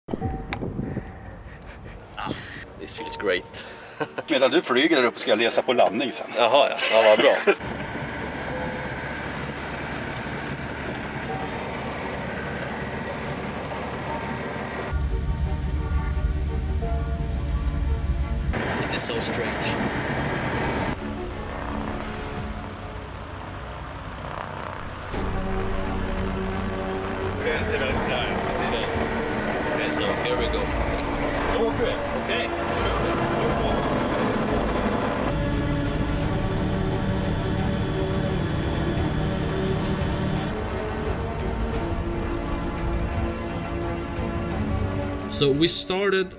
This feels great. Medan du flyger där upp ska jag läsa på landning sen. Jaha, ja, vad bra. This is so strange. Okay, so here we go. Okay, sure. So we started,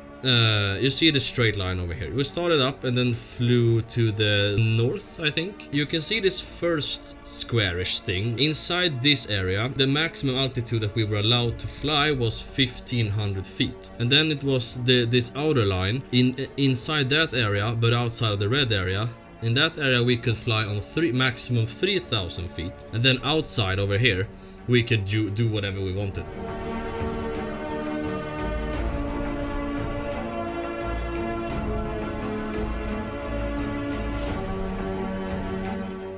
you see the straight line over here. We started up and then flew to the north, I think. You can see this first squarish thing. Inside this area, the maximum altitude that we were allowed to fly was 1500 feet. And then it was this outer line inside that area, but outside of the red area. In that area we could fly on maximum 3000 feet. And then outside over here, we could do whatever we wanted.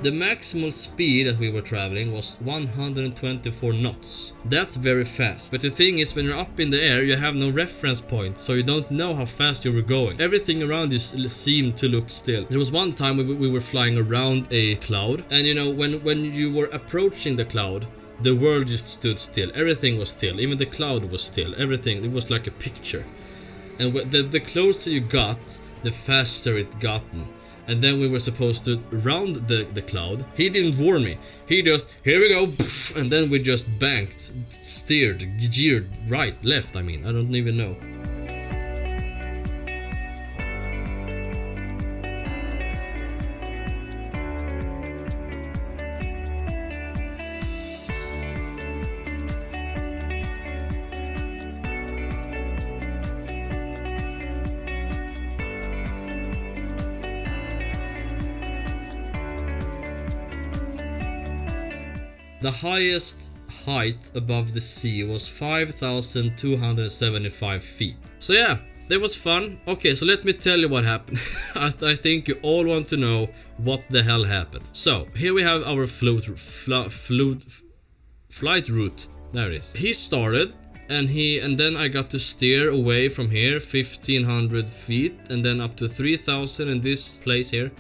The maximal speed that we were traveling was 124 knots. That's very fast. But the thing is, when you're up in the air, you have no reference point, so you don't know how fast you were going. Everything around you seemed to look still. There was one time we were flying around a cloud, and you know, when you were approaching the cloud, the world just stood still. Everything was still. Even the cloud was still. Everything, it was like a picture. And the closer you got, the faster it gotten. And then we were supposed to round the cloud. He didn't warn me. He just, here we go, and then we just banked, steered, geared, right, left, I mean, I don't even know. The highest height above the sea was 5,275 feet. So yeah, that was fun. Okay, so let me tell you what happened. I think you all want to know what the hell happened. So, here we have our flight route. There it is. He started, and then I got to steer away from here 1,500 feet and then up to 3,000 in this place here.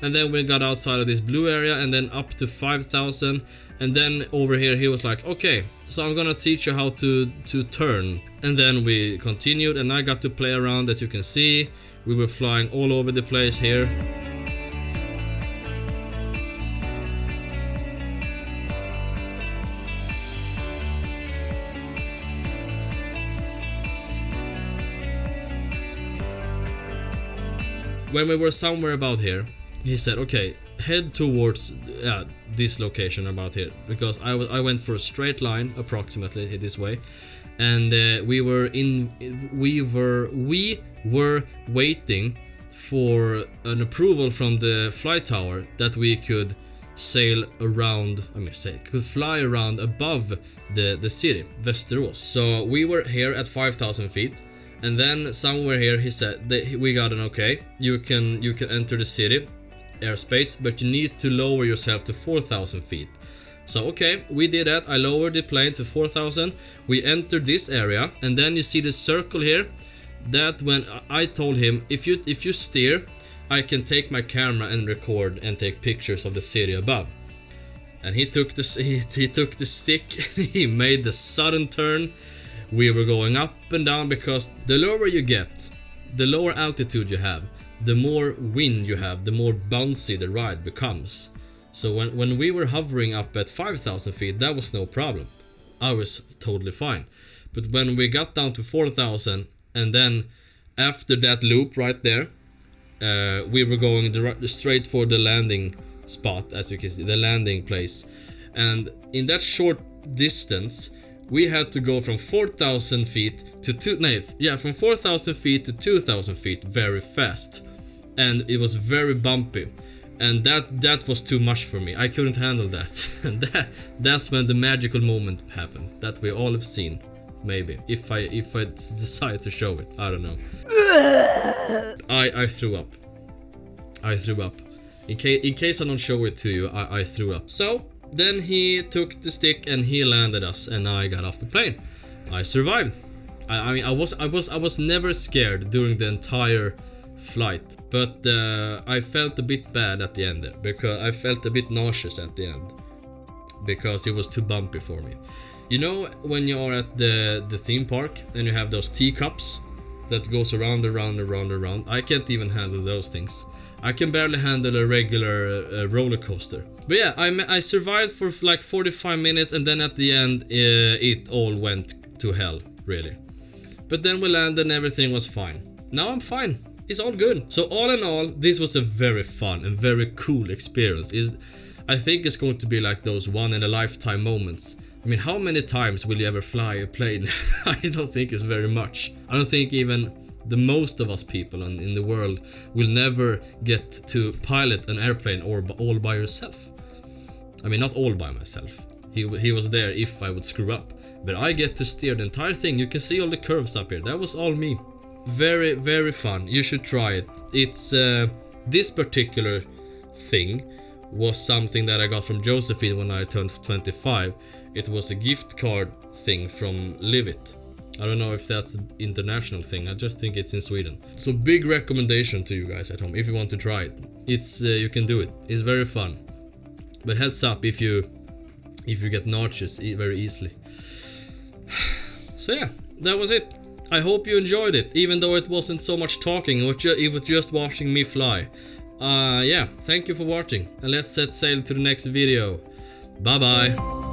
And then we got outside of this blue area and then up to 5,000. And then over here he was like, okay, so I'm gonna teach you how to turn. And then we continued and I got to play around. As you can see, we were flying all over the place here. When we were somewhere about here, he said, okay, head towards this location about here, because I went for a straight line approximately this way, and we were waiting for an approval from the flight tower that we could sail around, could fly around above the city, Västerås. So we were here at 5,000 feet. And then somewhere here he said that we got an okay, you can enter the city airspace, but you need to lower yourself to 4,000 feet. So okay, we did that. I lowered the plane to 4,000. We entered this area, and then you see the circle here. That when I told him, if you steer, I can take my camera and record and take pictures of the city above. And he took the stick. He made the sudden turn. We were going up and down, because the lower you get, the lower altitude you have, the more wind you have, the more bouncy the ride becomes. So when we were hovering up at 5,000 feet, that was no problem. I was totally fine. But when we got down to 4,000, and then after that loop right there, we were going straight for the landing spot, as you can see, the landing place. And in that short distance, we had to go from 4,000 feet to from 4,000 feet to 2,000 feet very fast, and it was very bumpy, and that was too much for me. I couldn't handle that. And that's when the magical moment happened that we all have seen. maybe if I decide to show it. I don't know. I threw up. I threw up. In case I don't show it to you, I threw up. So then he took the stick and he landed us, and I got off the plane. I survived. I mean, I was never scared during the entire flight, but I felt a bit bad at the end there, because I felt a bit nauseous at the end because it was too bumpy for me. You know, when you are at the theme park and you have those teacups that goes around. I can't even handle those things. I can barely handle a regular roller coaster. But yeah, I survived for like 45 minutes, and then at the end it all went to hell, really. But then we landed and everything was fine. Now I'm fine. It's all good. So all in all, this was a very fun and very cool experience. I think it's going to be like those one-in-a-lifetime moments. I mean, how many times will you ever fly a plane? I don't think it's very much. I don't think even the most of us people in the world will never get to pilot an airplane all by yourself. I mean, not all by myself. He was there if I would screw up. But I get to steer the entire thing. You can see all the curves up here. That was all me. Very, very fun. You should try it. It's this particular thing was something that I got from Josephine when I turned 25. It was a gift card thing from Live It. I don't know if that's an international thing. I just think it's in Sweden. So big recommendation to you guys at home if you want to try it. It's you can do it. It's very fun. But heads up if you get nauseous very easily. So yeah, that was it. I hope you enjoyed it, even though it wasn't so much talking, it was just watching me fly. Yeah, thank you for watching, and let's set sail to the next video. Bye bye.